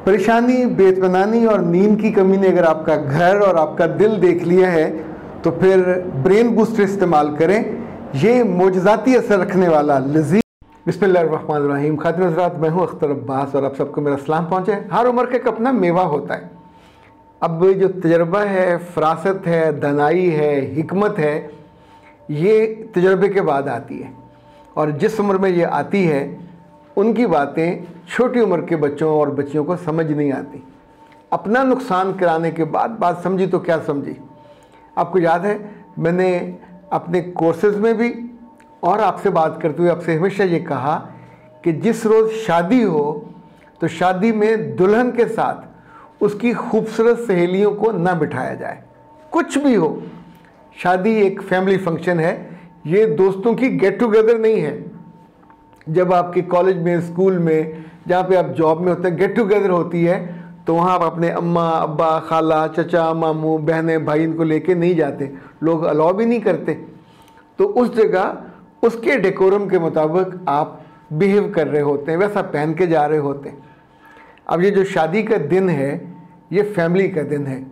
परेशानी, बेइत्मीनानी और नींद की कमी ने अगर आपका घर और आपका दिल देख लिया है तो फिर ब्रेन बूस्टर इस्तेमाल करें। ये मोजज़ाती असर रखने वाला लज़ीज़। बिस्मिल्लाहिर्रहमानिर्रहीम। खातिन हज़रात, मैं हूँ अख्तर अब्बास और आप सबको मेरा सलाम पहुँचे। हर उम्र का एक अपना मेवा होता है। अब जो तजर्बा है, फ़रासत है, दानाई है, हिकमत है, ये तजर्बे के बाद आती है। और जिस उम्र में ये आती है उनकी बातें छोटी उम्र के बच्चों और बच्चियों को समझ नहीं आती। अपना नुकसान कराने के बाद बात समझी तो क्या समझी। आपको याद है, मैंने अपने कोर्सेज़ में भी और आपसे बात करते हुए आपसे हमेशा ये कहा कि जिस रोज़ शादी हो तो शादी में दुल्हन के साथ उसकी खूबसूरत सहेलियों को ना बिठाया जाए। कुछ भी हो, शादी एक फैमिली फंक्शन है, ये दोस्तों की गेट टुगेदर नहीं है। जब आपके कॉलेज में, स्कूल में, जहाँ पे आप जॉब में होते हैं, गेट टुगेदर होती है तो वहाँ आप अपने अम्मा, अब्बा, खाला, चचा, मामू, बहनें, भाई इनको लेके नहीं जाते, लोग अलाउ भी नहीं करते। तो उस जगह उसके डेकोरम के मुताबिक आप बिहेव कर रहे होते हैं, वैसा पहन के जा रहे होते हैं। अब ये जो शादी का दिन है ये फैमिली का दिन है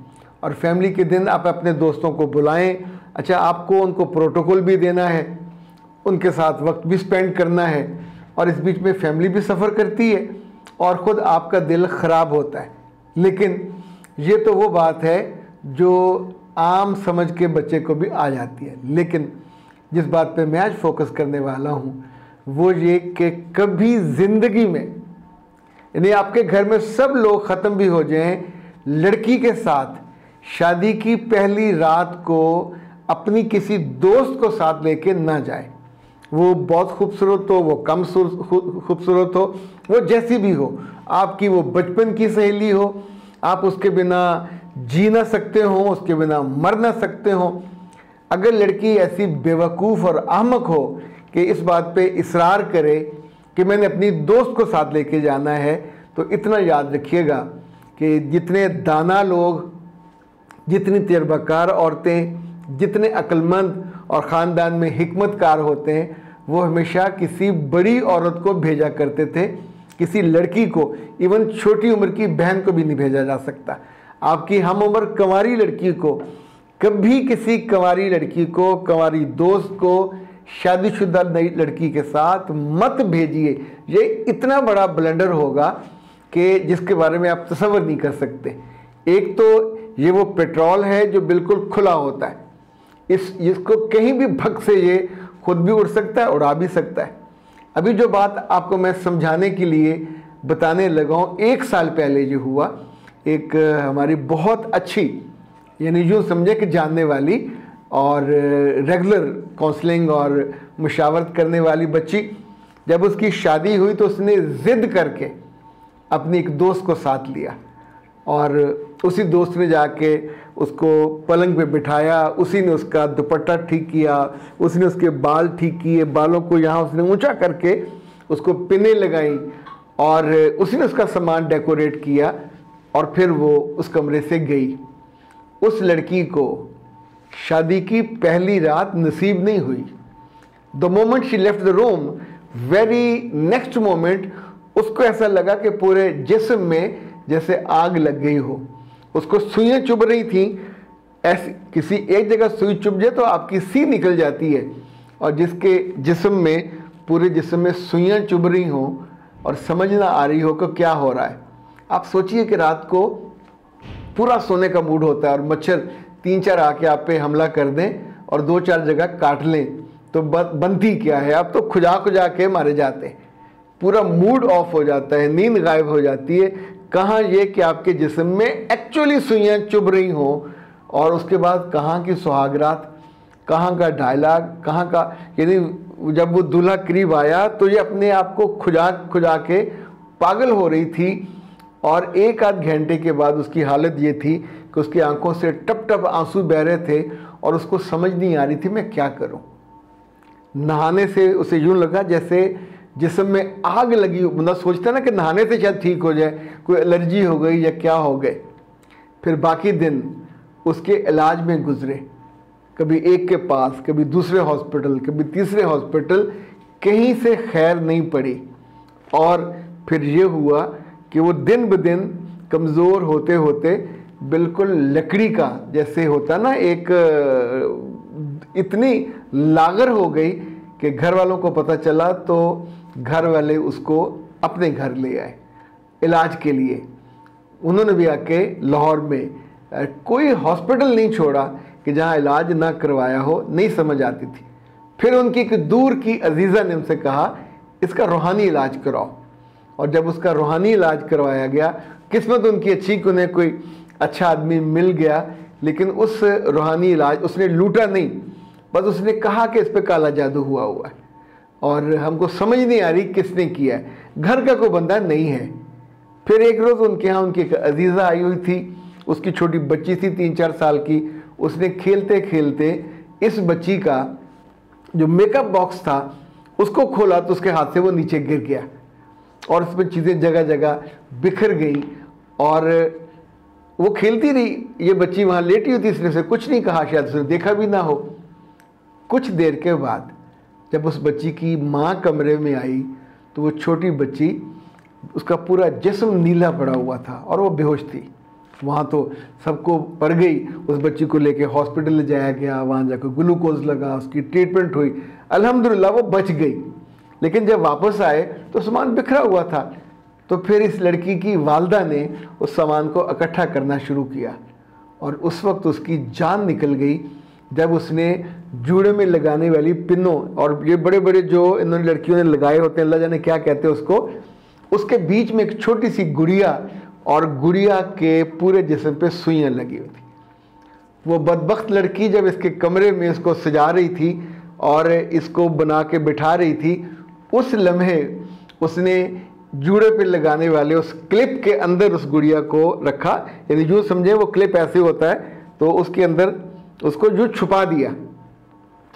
और फैमिली के दिन आप अपने दोस्तों को बुलाएं। अच्छा, आपको उनको प्रोटोकॉल भी देना है, उनके साथ वक्त भी स्पेंड करना है और इस बीच में फैमिली भी सफ़र करती है और ख़ुद आपका दिल ख़राब होता है। लेकिन ये तो वो बात है जो आम समझ के बच्चे को भी आ जाती है। लेकिन जिस बात पे मैं आज फोकस करने वाला हूँ वो ये कि कभी ज़िंदगी में, यानी आपके घर में सब लोग ख़त्म भी हो जाएं, लड़की के साथ शादी की पहली रात को अपनी किसी दोस्त को साथ लेके ना जाए। वो बहुत खूबसूरत हो, वो कम खूबसूरत हो, वो जैसी भी हो, आपकी वो बचपन की सहेली हो, आप उसके बिना जी ना सकते हो, उसके बिना मर ना सकते हो। अगर लड़की ऐसी बेवकूफ़ और अहमक हो कि इस बात पे इसरार करे कि मैंने अपनी दोस्त को साथ लेके जाना है, तो इतना याद रखिएगा कि जितने दाना लोग, जितनी तजर्बाकार औरतें, जितने अक्लमंद और ख़ानदान में हिकमतकार होते हैं, वो हमेशा किसी बड़ी औरत को भेजा करते थे, किसी लड़की को, इवन छोटी उम्र की बहन को भी नहीं भेजा जा सकता। आपकी हम उम्र कंवारी लड़की को कभी किसी कंवारी लड़की को, कंवारी दोस्त को शादीशुदा नई लड़की के साथ मत भेजिए। ये इतना बड़ा ब्लंडर होगा कि जिसके बारे में आप तसव्वुर नहीं कर सकते। एक तो ये वो पेट्रोल है जो बिल्कुल खुला होता है, इसको कहीं भी भग से ये खुद भी उड़ सकता है, उड़ा भी सकता है। अभी जो बात आपको मैं समझाने के लिए बताने लगा हूँ, 1 साल पहले ये हुआ। एक हमारी बहुत अच्छी, यानी यूँ समझे कि जानने वाली और रेगुलर काउंसलिंग और मुशावरत करने वाली बच्ची, जब उसकी शादी हुई तो उसने ज़िद करके अपनी एक दोस्त को साथ लिया और उसी दोस्त ने जाके उसको पलंग पे बिठाया, उसी ने उसका दुपट्टा ठीक किया, उसने उसके बाल ठीक किए, बालों को यहाँ उसने ऊंचा करके उसको पिने लगाई और उसी ने उसका सामान डेकोरेट किया और फिर वो उस कमरे से गई। उस लड़की को शादी की पहली रात नसीब नहीं हुई। The moment she left the room, very next moment उसको ऐसा लगा कि पूरे जिस्म में जैसे आग लग गई हो। उसको सुइयाँ चुभ रही थी, ऐसी किसी एक जगह सुई चुभ जाए तो आपकी सी निकल जाती है, और जिसके जिस्म में, पूरे जिस्म में सुइयाँ चुभ रही हों और समझ ना आ रही हो कि क्या हो रहा है। आप सोचिए कि रात को पूरा सोने का मूड होता है और मच्छर 3-4 आके आप पे हमला कर दें और 2-4 जगह काट लें तो बनती क्या है, आप तो खुजा खुजा के मारे जाते हैं। पूरा मूड ऑफ हो जाता है, नींद गायब हो जाती है। कहाँ ये कि आपके जिस्म में एक्चुअली सुइयाँ चुभ रही हों, और उसके बाद कहाँ की सुहागरात, कहाँ का डायलॉग, कहाँ का, यानी जब वो दूल्हा करीब आया तो ये अपने आप को खुजा खुजा के पागल हो रही थी। और 1-8 घंटे के बाद उसकी हालत ये थी कि उसकी आंखों से टप टप आंसू बह रहे थे और उसको समझ नहीं आ रही थी मैं क्या करूं। नहाने से उसे यूं लगा जैसे जिस्म में आग लगी हो। बंदा सोचता ना कि नहाने से शायद ठीक हो जाए, कोई एलर्जी हो गई या क्या हो गए। फिर बाकी दिन उसके इलाज में गुजरे, कभी एक के पास, कभी दूसरे हॉस्पिटल, कभी तीसरे हॉस्पिटल, कहीं से खैर नहीं पड़ी। और फिर ये हुआ कि वो दिन ब दिन कमज़ोर होते होते बिल्कुल लकड़ी का जैसे होता ना, एक इतनी लागर हो गई कि घर वालों को पता चला तो घर वाले उसको अपने घर ले आए इलाज के लिए। उन्होंने भी आके लाहौर में कोई हॉस्पिटल नहीं छोड़ा कि जहाँ इलाज ना करवाया हो, नहीं समझ आती थी। फिर उनकी एक दूर की अजीज़ा ने उनसे कहा इसका रूहानी इलाज कराओ, और जब उसका रूहानी इलाज करवाया गया, किस्मत उनकी अच्छी कि उन्हें कोई अच्छा आदमी मिल गया, लेकिन उस रूहानी इलाज उसने लूटा नहीं, बस उसने कहा कि इस पर काला जादू हुआ है और हमको समझ नहीं आ रही किसने किया है, घर का कोई बंदा नहीं है। फिर एक रोज़ उनके यहाँ उनकी एक अजीज़ा आई हुई थी, उसकी छोटी बच्ची थी 3-4 साल की। उसने खेलते खेलते इस बच्ची का जो मेकअप बॉक्स था उसको खोला तो उसके हाथ से वो नीचे गिर गया और उसमें चीज़ें जगह जगह बिखर गई और वो खेलती रही। ये बच्ची वहाँ लेटी हुई थी, इसने से कुछ नहीं कहा, शायद उसने देखा भी ना हो। कुछ देर के बाद जब उस बच्ची की माँ कमरे में आई तो वो छोटी बच्ची, उसका पूरा जिस्म नीला पड़ा हुआ था और वो बेहोश थी। वहाँ तो सबको पड़ गई। उस बच्ची को लेके हॉस्पिटल ले जाया गया, वहाँ जाकर ग्लूकोज लगा, उसकी ट्रीटमेंट हुई, अल्हम्दुलिल्लाह वो बच गई। लेकिन जब वापस आए तो सामान बिखरा हुआ था। तो फिर इस लड़की की वालदा ने उस सामान को इकट्ठा करना शुरू किया और उस वक्त उसकी जान निकल गई जब उसने जूड़े में लगाने वाली पिनों, और ये बड़े बड़े जो इन्होंने लड़कियों ने लगाए होते हैं, अल्लाह जाने क्या कहते हैं उसको, उसके बीच में एक छोटी सी गुड़िया और गुड़िया के पूरे जिस्म पे सुइयां लगी हुई थी। वो बदबख्त लड़की जब इसके कमरे में इसको सजा रही थी और इसको बना के बिठा रही थी, उस लम्हे उसने जूड़े पे लगाने वाले उस क्लिप के अंदर उस गुड़िया को रखा, यानी जो समझे वो क्लिप ऐसे होता है, तो उसके अंदर उसको जो छुपा दिया।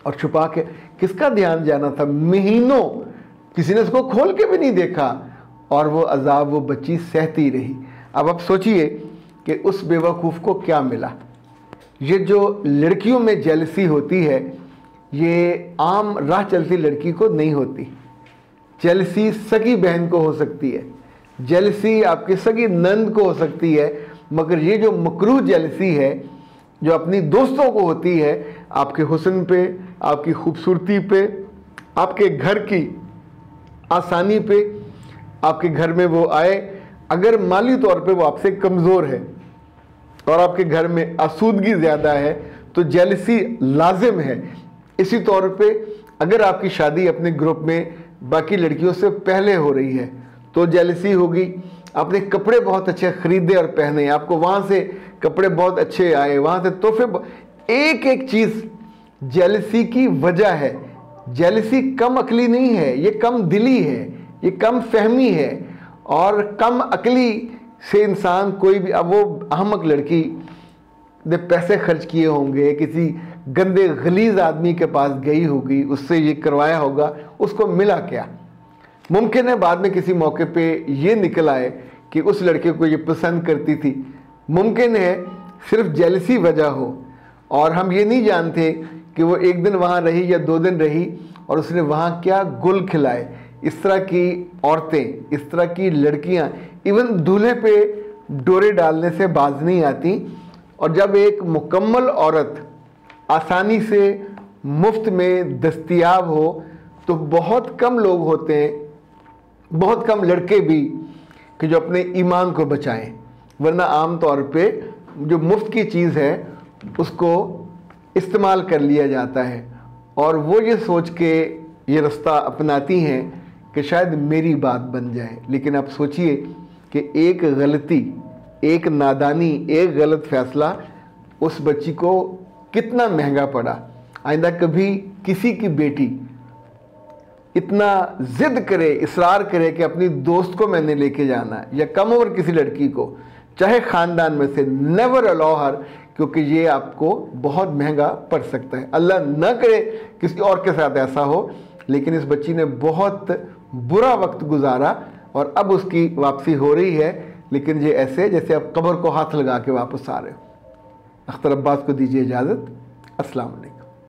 और छुपा के किसका ध्यान जाना था, महीनों किसी ने उसको खोल के भी नहीं देखा और वो अजाब वो बच्ची सहती रही। अब आप सोचिए कि उस बेवकूफ़ को क्या मिला। ये जो लड़कियों में जेलसी होती है, ये आम राह चलती लड़की को नहीं होती। जेलसी सगी बहन को हो सकती है, जेलसी आपकी सगी नंद को हो सकती है, मगर ये जो मकरूह जेलसी है जो अपनी दोस्तों को होती है, आपके हुस्न पे, आपकी खूबसूरती पे, आपके घर की आसानी पे, आपके घर में वो आए, अगर माली तौर पे वो आपसे कमज़ोर है और आपके घर में आसूदगी ज़्यादा है तो जेलसी लाजिम है। इसी तौर पे अगर आपकी शादी अपने ग्रुप में बाकी लड़कियों से पहले हो रही है तो जेलसी होगी। आपने कपड़े बहुत अच्छे ख़रीदे और पहने, आपको वहाँ से कपड़े बहुत अच्छे आए, वहाँ से तोहफे, एक एक चीज़ जेलसी की वजह है। जेलसी कम अकली नहीं है, ये कम दिली है, ये कम फहमी है। और कम अकली से इंसान कोई भी, अब वो अहमक लड़की ने पैसे खर्च किए होंगे, किसी गंदे गलीज आदमी के पास गई होगी, उससे ये करवाया होगा, उसको मिला क्या। मुमकिन है बाद में किसी मौके पे ये निकल आए कि उस लड़के को ये पसंद करती थी, मुमकिन है सिर्फ जेलसी वजह हो और हम ये नहीं जानते कि वो एक दिन वहाँ रही या 2 दिन रही और उसने वहाँ क्या गुल खिलाए। इस तरह की औरतें, इस तरह की लड़कियाँ इवन दूल्हे पे डोरे डालने से बाज नहीं आती। और जब एक मुकम्मल औरत आसानी से मुफ्त में दस्तयाब हो तो बहुत कम लोग होते हैं, बहुत कम लड़के भी, कि जो अपने ईमान को बचाएं। वरना आम तौर पे जो मुफ्त की चीज़ है उसको इस्तेमाल कर लिया जाता है और वो ये सोच के ये रास्ता अपनाती हैं कि शायद मेरी बात बन जाए। लेकिन आप सोचिए कि एक गलती, एक नादानी, एक गलत फ़ैसला उस बच्ची को कितना महंगा पड़ा। आइंदा कभी किसी की बेटी इतना ज़िद करे, इसरार करे कि अपनी दोस्त को मैंने लेके जाना है, या कम उम्र किसी लड़की को, चाहे ख़ानदान में से, नेवर अलाउ हर, क्योंकि ये आपको बहुत महंगा पड़ सकता है। अल्लाह न करे किसी और के साथ ऐसा हो, लेकिन इस बच्ची ने बहुत बुरा वक्त गुजारा और अब उसकी वापसी हो रही है। लेकिन ये ऐसे जैसे आप कब्र को हाथ लगा के वापस आ रहे हो। अख्तर अब्बास को दीजिए इजाज़त। अस्सलाम वालेकुम।